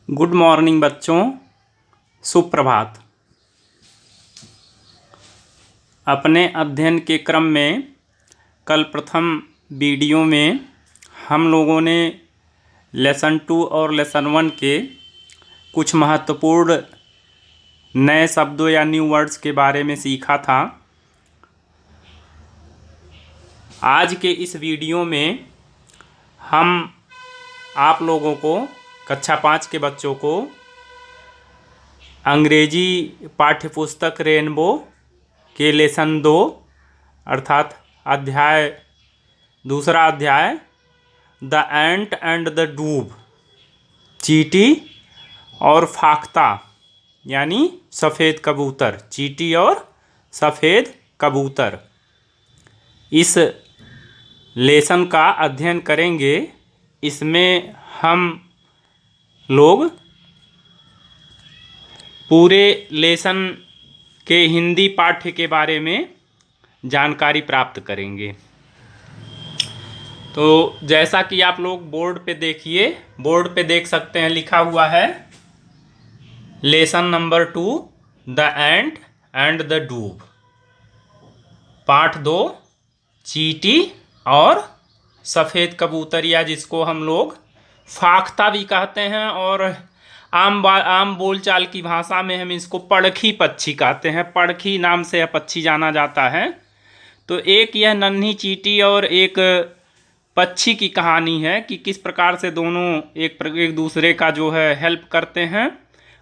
Good morning बच्चों, सुप्रभात। अपने अध्ययन के क्रम में कल प्रथम वीडियो में हम लोगों ने लेसन 2 और लेसन 1 के कुछ महत्वपूर्ण नए शब्दों या न्यू वर्ड्स के बारे में सीखा था। आज के इस वीडियो में हम आप लोगों को कक्षा 5 के बच्चों को अंग्रेजी पाठ्यपुस्तक रेनबो के लेसन 2 अर्थात दूसरा अध्याय द एंट एंड द डूब, चींटी और फाख्ता यानी सफ़ेद कबूतर, चींटी और सफ़ेद कबूतर, इस लेसन का अध्ययन करेंगे। इसमें हम लोग पूरे लेसन के हिंदी पाठ्य के बारे में जानकारी प्राप्त करेंगे। तो जैसा कि आप लोग बोर्ड पे देखिए, बोर्ड पे देख सकते हैं, लिखा हुआ है lesson number 2 the ant and the डूब, पाठ 2 चींटी और सफ़ेद कबूतर, या जिसको हम लोग फाख्ता भी कहते हैं और आम बोलचाल की भाषा में हम इसको पड़खी पक्षी कहते हैं। पड़खी नाम से यह पक्षी जाना जाता है। तो एक यह नन्ही चींटी और एक पक्षी की कहानी है कि किस प्रकार से दोनों एक दूसरे का जो है हेल्प करते हैं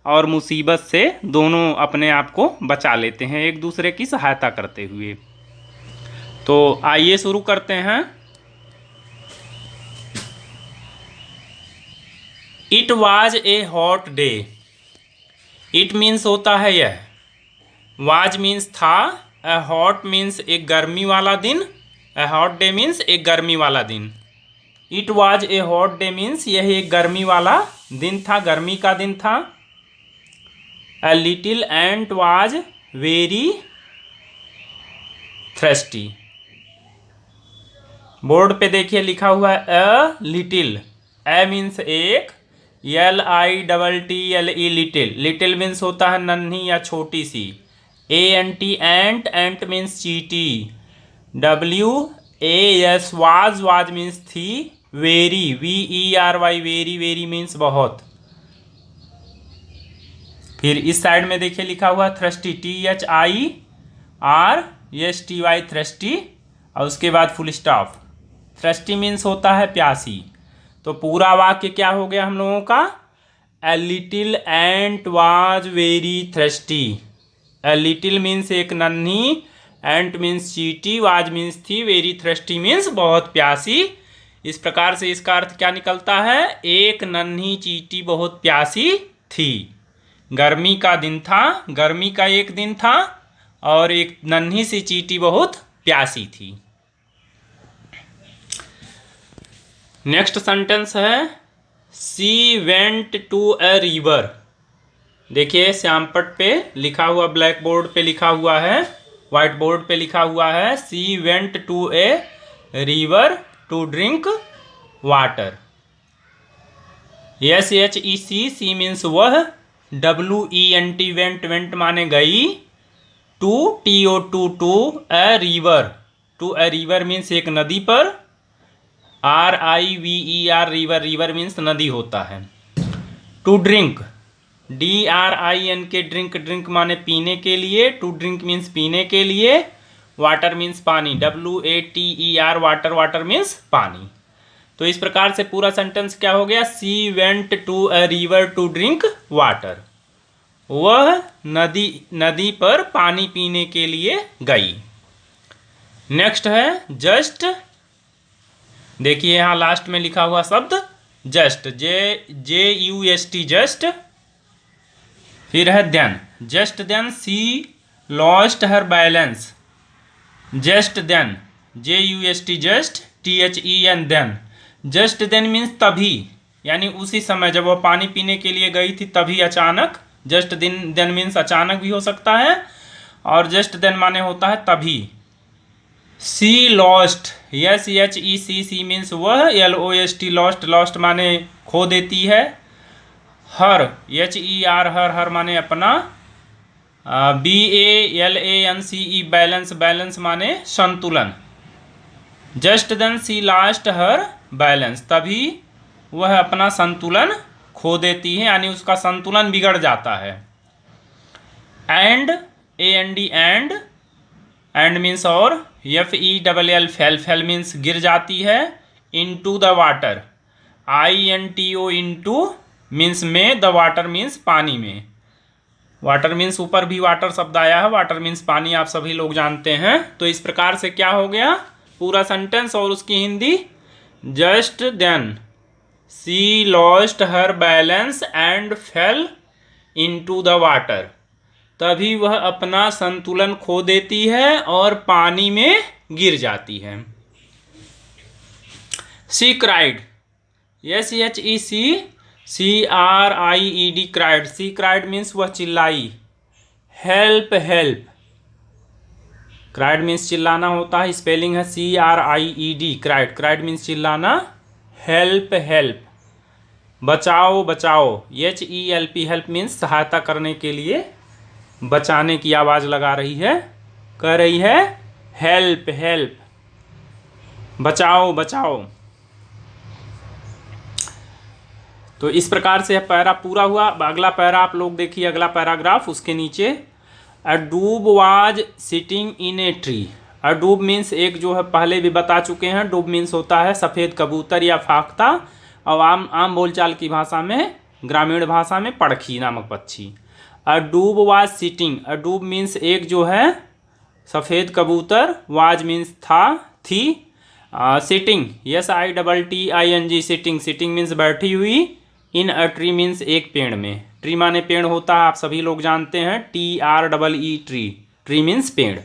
और मुसीबत से दोनों अपने आप को बचा लेते हैं एक दूसरे की सहायता करते हुए। तो आइए शुरू करते हैं। It was a hot day. It means होता है यह, वाज मीन्स था, ए हॉट मीन्स एक गर्मी वाला दिन, ए हॉट डे मीन्स एक गर्मी वाला दिन। It was a hot day means यह एक गर्मी वाला दिन था, गर्मी का दिन था। A little ant was very thirsty. Board पे देखिए लिखा हुआ है अ लिटिल, ए मीन्स एक, LITTLE लिटिल, लिटिल मीन्स होता है नन्ही या छोटी सी। ANT एंट, एंट मीन्स चींटी। WAS वाज, वाज मीन्स थी। Very, VERY very, very means बहुत। फिर इस साइड में देखिए लिखा हुआ थ्रस्टी, THIRSTY थ्रस्टी, और उसके बाद फुल स्टॉप। थ्रस्टी मीन्स होता है प्यासी। तो पूरा वाक्य क्या हो गया हम लोगों का? A little ant was very thirsty. A little means एक नन्ही, एंट मीन्स चींटी, वाज मीन्स थी, वेरी थ्रस्टी मीन्स बहुत प्यासी। इस प्रकार से इसका अर्थ क्या निकलता है? एक नन्ही चींटी बहुत प्यासी थी। गर्मी का दिन था, गर्मी का एक दिन था, और एक नन्ही सी चींटी बहुत प्यासी थी। नेक्स्ट सेंटेंस है she went to a river. देखिए श्यामपट पे लिखा हुआ, ब्लैक बोर्ड पे लिखा हुआ है, व्हाइट बोर्ड पे लिखा हुआ है she went to a river to drink water. SHEC, she means वह, WENT वेंट, वेंट माने गई, to TO to a river, to a river means एक नदी पर, RIVER रिवर, रिवर मीन्स नदी होता है। To drink, DRINK drink, drink माने पीने के लिए, टू ड्रिंक मीन्स पीने के लिए, वाटर मीन्स पानी, WATER वाटर, वाटर मीन्स पानी। तो इस प्रकार से पूरा सेंटेंस क्या हो गया? She went to a river to drink water, वह नदी पर पानी पीने के लिए गई। नेक्स्ट है जस्ट। देखिए यहाँ लास्ट में लिखा हुआ शब्द जस्ट, JUST जस्ट। फिर है then, just then she lost her balance. Just then, JUST just, THEN then. Just then means तभी, यानी उसी समय जब वह पानी पीने के लिए गई थी तभी अचानक। जस्ट देन मीन्स अचानक भी हो सकता है, और जस्ट देन माने होता है तभी। सी लॉस्ट, SHEC मीन्स वह, LOST लॉस्ट, लॉस्ट माने खो देती है। हर, HER, हर, हर माने अपना, BALANCE बैलेंस, बैलेंस माने संतुलन। जस्ट देन सी लास्ट हर बैलेंस, तभी वह अपना संतुलन खो देती है, यानी उसका संतुलन बिगड़ जाता है। And, AND and, and means और, FELL फेल, फेल मीन्स गिर जाती है, into the water, INTO into means में, द वाटर मीन्स पानी में। वाटर मीन्स ऊपर भी वाटर शब्द आया है, वाटर मीन्स पानी, आप सभी लोग जानते हैं। तो इस प्रकार से क्या हो गया पूरा सेंटेंस, और उसकी Hindi, just then she lost her balance and fell into the water, तभी वह अपना संतुलन खो देती है और पानी में गिर जाती है। सी क्राइड, SHECCRIED, क्राइड, सी क्राइड मीन्स वह चिल्लाई, हेल्प हेल्प, क्राइड मीन्स चिल्लाना होता है, स्पेलिंग है CRIED, क्राइड, क्राइड मीन्स चिल्लाना, हेल्प हेल्प, बचाओ बचाओ, HELP, हेल्प मीन्स सहायता करने के लिए, बचाने की आवाज लगा रही है, कह रही है हेल्प हेल्प, बचाओ बचाओ। तो इस प्रकार से पैरा पूरा हुआ। अगला पैरा आप लोग देखिए, अगला पैराग्राफ, उसके नीचे, a dove was sitting in a tree. A dove means एक जो है पहले भी बता चुके हैं, डूब मीन्स होता है सफ़ेद कबूतर या फाख्ता, और आम बोलचाल की भाषा में, ग्रामीण भाषा में, पड़खी नामक पक्षी। अ dove was sitting, a dove means एक जो है सफ़ेद कबूतर, वाज मीन्स था, थी, sitting, SITTING, sitting, sitting means बैठी हुई, इन अ ट्री मीन्स एक पेड़ में, ट्री माने पेड़ होता है, आप सभी लोग जानते हैं, TREE, ट्री, ट्री मीन्स पेड़।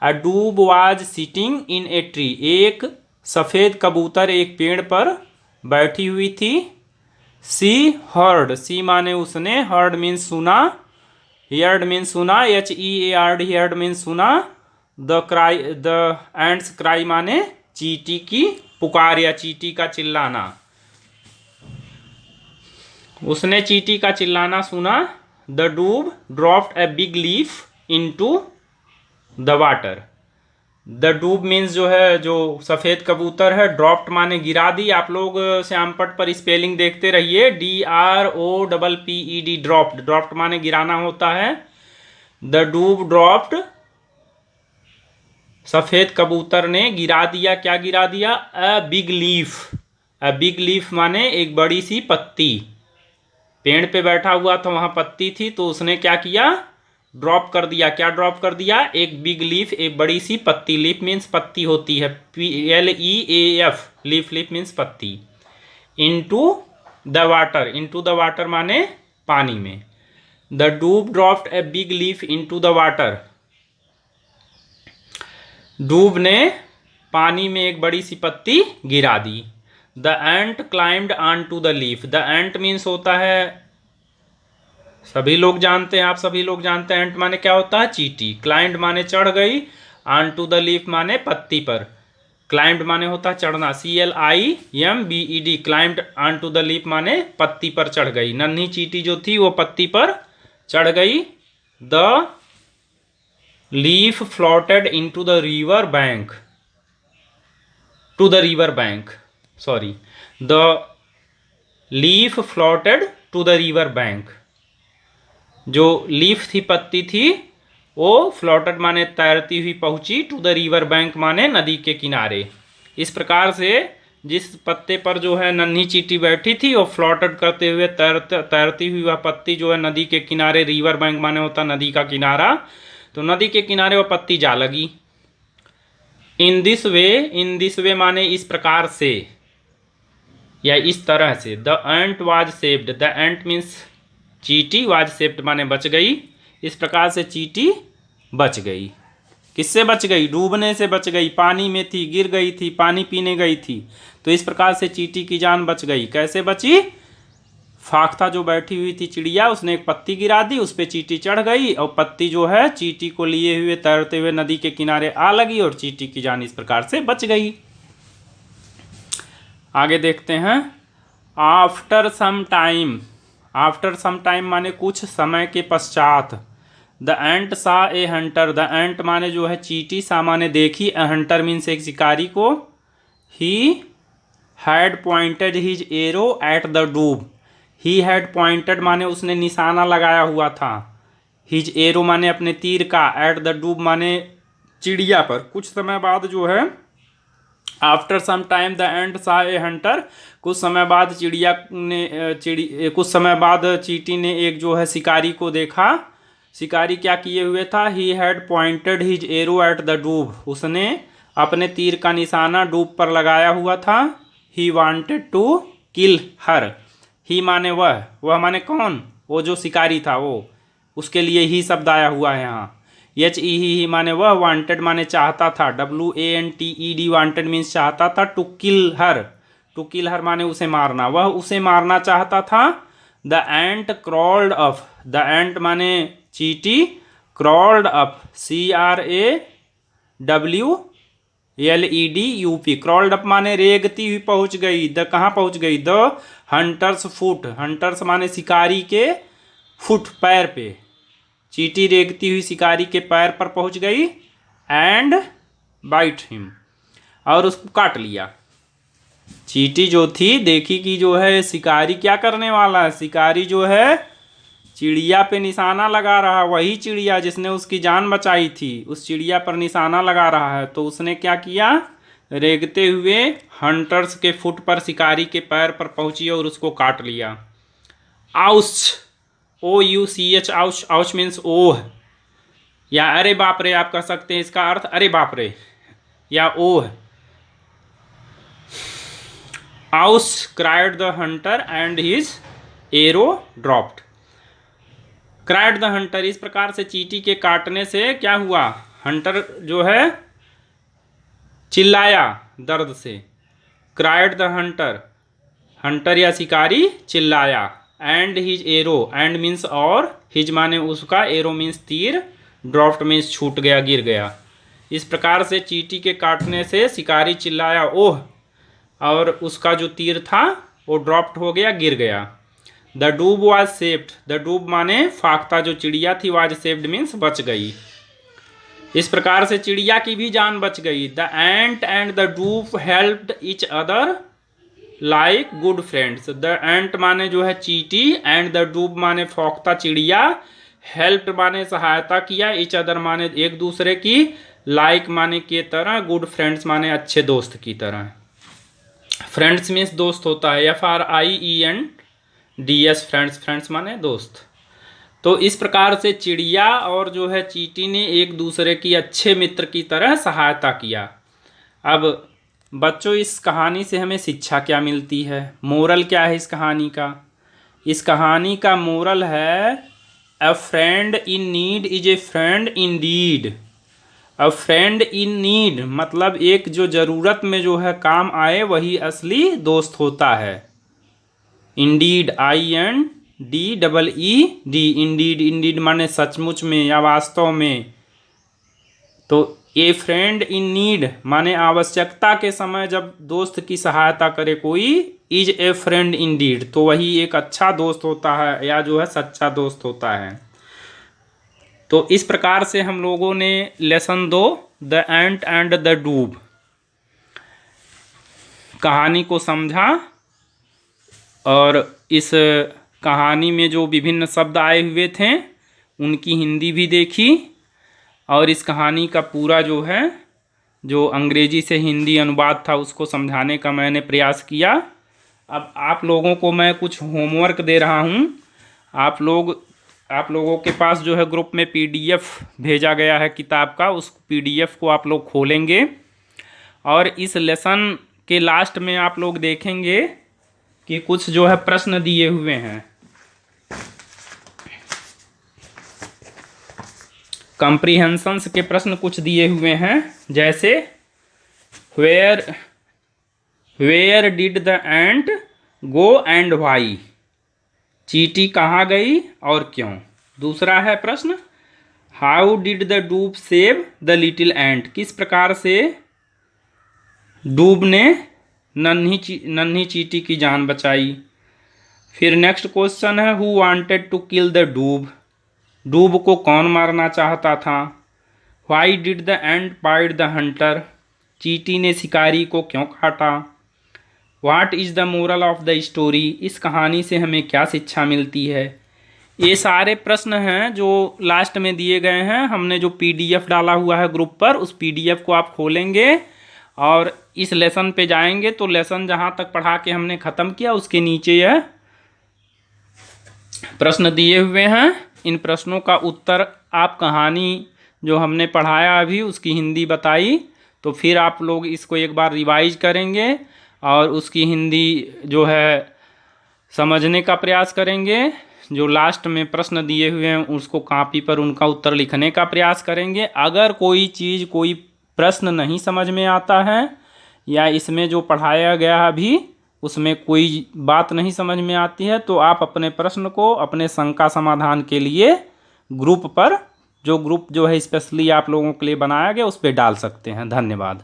अ dove was sitting in a tree, एक सफ़ेद कबूतर एक पेड़ पर बैठी हुई थी। सी हर्ड, सी माने उसने, हर्ड मीन्स सुना, हियर्ड मीन्स सुना, HEARD, हियर्ड मीन्स सुना, the cry, the ends cry माने चींटी की पुकार या चींटी का चिल्लाना, उसने चींटी का चिल्लाना सुना। The dove dropped a big leaf into the water, the डूब मीन्स जो है, जो सफ़ेद कबूतर है, ड्रॉप्ड माने गिरा दी, आप लोग श्यामपट पर स्पेलिंग देखते रहिए, DROPPED, ड्रॉप्ड, ड्रॉप्ड माने गिराना होता है। द डूब ड्रॉप्ड, सफ़ेद कबूतर ने गिरा दिया, क्या गिरा दिया, a big leaf, a big leaf माने एक बड़ी सी पत्ती, पेड़ पे बैठा हुआ था, वहाँ पत्ती थी, तो उसने क्या किया, ड्रॉप कर दिया, क्या ड्रॉप कर दिया, एक बिग लीफ, एक बड़ी सी पत्ती, लीफ मीन्स पत्ती होती है, PLEAF, लीफ, लीफ मीन्स पत्ती, into the water, into the water माने पानी में। The dove dropped a big leaf into the water, dove ने पानी में एक बड़ी सी पत्ती गिरा दी। The ant climbed on to the leaf, the ant means होता है, सभी लोग जानते हैं, आप सभी लोग जानते हैं, एंट माने क्या होता है, चींटी, क्लाइम्ड माने चढ़ गई, ऑन टू द लीफ माने पत्ती पर, क्लाइम्ड माने होता है चढ़ना, CLIMBED, climbed on to the leaf माने पत्ती पर चढ़ गई, नन्ही चींटी जो थी वो पत्ती पर चढ़ गई। The leaf floated into the river bank, to the river bank, sorry, the leaf floated to the river bank, जो लीफ थी, पत्ती थी, वो फ्लोटेड माने तैरती हुई पहुंची, टू द रिवर बैंक माने नदी के किनारे। इस प्रकार से जिस पत्ते पर जो है नन्ही चींटी बैठी थी, वो फ्लोटेड करते हुए तैरती हुई वह पत्ती जो है नदी के किनारे, रिवर बैंक माने होता नदी का किनारा, तो नदी के किनारे वह पत्ती जा लगी। इन दिस वे माने इस प्रकार से या इस तरह से। The ant was saved, the ant means चींटी, वाज सेव्ड माने बच गई, इस प्रकार से चींटी बच गई। किससे बच गई, डूबने से बच गई, पानी में थी, गिर गई थी, पानी पीने गई थी, तो इस प्रकार से चींटी की जान बच गई। कैसे बची, फाख्ता जो बैठी हुई थी चिड़िया, उसने एक पत्ती गिरा दी, उस पर चींटी चढ़ गई, और पत्ती जो है चींटी को लिए हुए तैरते हुए नदी के किनारे आ लगी, और चींटी की जान इस प्रकार से बच गई। आगे देखते हैं। After some time, after some time माने कुछ समय के पश्चात। द एंट सा ए हंटर, द एंट माने जो है चींटी, सा माने देखी, ए हंटर मीन्स एक शिकारी को। He had pointed his arrow at the डूब, ही हैड पॉइंटेड माने उसने निशाना लगाया हुआ था, हिज एरो माने अपने तीर का, एट द डूब माने चिड़िया पर। कुछ समय बाद जो है, आफ्टर सम टाइम द एंट सा ए हंटर, कुछ समय बाद कुछ समय बाद चींटी ने एक जो है शिकारी को देखा। शिकारी क्या किए हुए था, he had pointed his arrow at the डूब, उसने अपने तीर का निशाना डूब पर लगाया हुआ था। ही वांटेड टू किल हर, ही माने वह माने कौन, वो जो शिकारी था वो, उसके लिए ही शब्द आया हुआ है यहाँ। एच ई ही माने वह, वांटेड माने चाहता था, WANTED वांटेड मीन्स चाहता था, टू किल हर माने उसे मारना, वह उसे मारना चाहता था। The ant crawled up, the ant माने चींटी, crawled up CRAWLEDUP, crawled up माने रेगती हुई पहुंच गई। द कहाँ पहुंच गई, द हंटर्स फुट, हंटर्स माने शिकारी के, फुट पैर पे, चींटी रेगती हुई शिकारी के पैर पर पहुंच गई। एंड बाइट हिम, और उसको काट लिया। चींटी जो थी देखी कि जो है शिकारी क्या करने वाला है, शिकारी जो है चिड़िया पे निशाना लगा रहा, वही चिड़िया जिसने उसकी जान बचाई थी, उस चिड़िया पर निशाना लगा रहा है। तो उसने क्या किया, रेगते हुए हंटर्स के फुट पर शिकारी के पैर पर पहुंची और उसको काट लिया। Ouch, OUCH, ouch, ouch means oh, या अरे बाप रे आप कह सकते हैं, इसका अर्थ अरे बाप रे या oh. Ouch cried the hunter and his arrow dropped, cried the hunter, इस प्रकार से चींटी के काटने से क्या हुआ, हंटर जो है चिल्लाया दर्द से। क्राइड द हंटर, हंटर या शिकारी चिल्लाया। And his arrow, and means और, हिज माने उसका, एरो मीन्स तीर, ड्रॉप्ड मीन्स छूट गया, गिर गया। इस प्रकार से चींटी के काटने से शिकारी चिल्लाया ओह, और उसका जो तीर था वो ड्रॉप्ड हो गया, गिर गया। द डूब वाज सेव्ड, द डूब माने फाख्ता जो चिड़िया थी, वाज सेव्ड मीन्स बच गई। इस प्रकार से चिड़िया की भी जान बच गई। The ant and the dove helped each other like good friends, the ant माने जो है चींटी, एंड द डूब माने फौकता चिड़िया, हेल्प माने सहायता किया, ईच अदर माने एक दूसरे की, लाइक माने के तरह, गुड फ्रेंड्स माने अच्छे दोस्त की तरह। फ्रेंड्स मीन्स दोस्त होता है, FRIENDS फ्रेंड्स, फ्रेंड्स माने दोस्त। तो इस प्रकार से चिड़िया और जो है चींटी ने एक दूसरे की अच्छे मित्र की तरह सहायता किया। अब बच्चों, इस कहानी से हमें शिक्षा क्या मिलती है, मोरल क्या है इस कहानी का? इस कहानी का मोरल है, अ friend in need is a friend Indeed. A friend in need मतलब एक जो ज़रूरत में जो है काम आए वही असली दोस्त होता है। इंडीड, INDEED, इंडीड, इंडीड माने सचमुच में या वास्तव में। तो ए फ्रेंड इन नीड माने आवश्यकता के समय जब दोस्त की सहायता करे कोई, इज ए फ्रेंड इंडीड, तो वही एक अच्छा दोस्त होता है या जो है सच्चा दोस्त होता है। तो इस प्रकार से हम लोगों ने lesson 2 the ant and the डूब कहानी को समझा, और इस कहानी में जो विभिन्न शब्द आए हुए थे उनकी हिंदी भी देखी, और इस कहानी का पूरा जो है जो अंग्रेजी से हिंदी अनुवाद था उसको समझाने का मैंने प्रयास किया। अब आप लोगों को मैं कुछ होमवर्क दे रहा हूँ। आप लोगों के पास जो है ग्रुप में PDF भेजा गया है किताब का, उस PDF को आप लोग खोलेंगे और इस लेसन के लास्ट में आप लोग देखेंगे कि कुछ जो है प्रश्न दिए हुए हैं। कॉम्प्रिहेंशंस के प्रश्न कुछ दिए हुए हैं, जैसे where did the ant go and why, चींटी कहाँ गई और क्यों। दूसरा है प्रश्न, how did the dove save the little ant, किस प्रकार से डूब ने नन्ही चींटी की जान बचाई। फिर नेक्स्ट क्वेश्चन है, who wanted to kill the dove, dove को कौन मारना चाहता था। Why did the ant bit the hunter, चींटी ने शिकारी को क्यों काटा। What is the moral of the story, इस कहानी से हमें क्या शिक्षा मिलती है। ये सारे प्रश्न हैं जो लास्ट में दिए गए हैं। हमने जो PDF डाला हुआ है ग्रुप पर, उस PDF को आप खोलेंगे और इस लेसन पे जाएंगे तो लेसन जहाँ तक पढ़ा के हमने ख़त्म किया उसके नीचे यह प्रश्न दिए हुए हैं। इन प्रश्नों का उत्तर आप कहानी जो हमने पढ़ाया अभी उसकी हिंदी बताई, तो फिर आप लोग इसको एक बार रिवाइज करेंगे और उसकी हिंदी जो है समझने का प्रयास करेंगे। जो लास्ट में प्रश्न दिए हुए हैं उसको कॉपी पर उनका उत्तर लिखने का प्रयास करेंगे। अगर कोई चीज़, कोई प्रश्न नहीं समझ में आता है या इसमें जो पढ़ाया गया अभी उसमें कोई बात नहीं समझ में आती है, तो आप अपने प्रश्न को अपने शंका समाधान के लिए ग्रुप पर, जो ग्रुप जो है स्पेशली आप लोगों के लिए बनाया गया, उस पर डाल सकते हैं। धन्यवाद।